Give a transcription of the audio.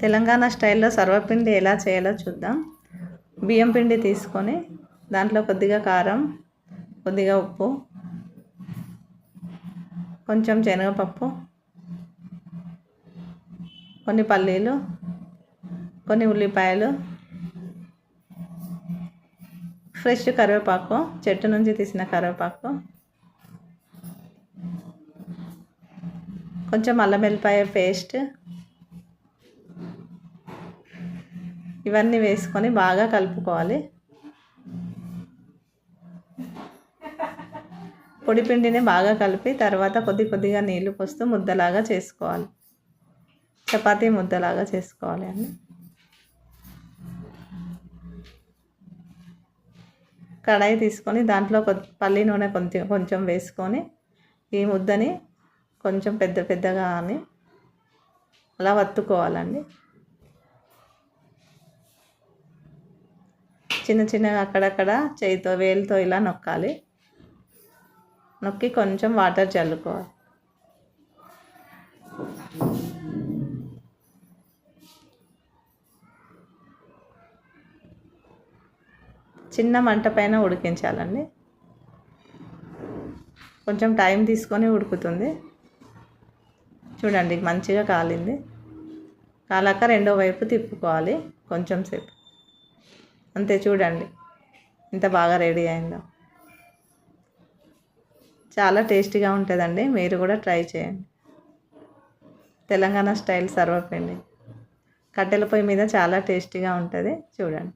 తెలంగాణ స్టైల్లో సర్వపిండి ఎలా చేయాలో చూద్దాం. బియ్యం పిండి తీసుకొని దాంట్లో కొద్దిగా కారం, కొద్దిగా ఉప్పు, కొంచెం శనగపప్పు, కొన్ని పల్లీలు, కొన్ని ఉల్లిపాయలు, ఫ్రెష్ కరివేపాకు, చెట్టు నుంచి తీసిన కరివేపాకు, కొంచెం అల్లం వెల్లిపాయ పేస్ట్, ఇవన్నీ వేసుకొని బాగా కలుపుకోవాలి. పొడి పిండిని బాగా కలిపి తర్వాత కొద్దిగా నీళ్లు పోస్తూ ముద్దలాగా చేసుకోవాలి. చపాతీ ముద్దలాగా చేసుకోవాలి అండి. కడాయి తీసుకొని దాంట్లో పల్లి నూనె కొంచెం వేసుకొని ఈ ముద్దని కొంచెం పెద్దగా అని అలా వత్తుకోవాలండి. చిన్నగా అక్కడక్కడ చేయితో వేలుతో ఇలా నొక్కాలి. నొక్కి కొంచెం వాటర్ చల్లుకోవాలి. చిన్న మంట పైన ఉడికించాలండి. కొంచెం టైం తీసుకొని ఉడుకుతుంది. చూడండి మంచిగా కాలింది. కాలాక రెండో వైపు తిప్పుకోవాలి కొంచెం సేపు. అంతే, చూడండి ఇంత బాగా రెడీ అయిందో. చాలా టేస్టీగా ఉంటుందండి. మీరు కూడా ట్రై చేయండి. తెలంగాణ స్టైల్ సర్వపిండి కట్టెల పొయ్యి మీద చాలా టేస్టీగా ఉంటుంది. చూడండి.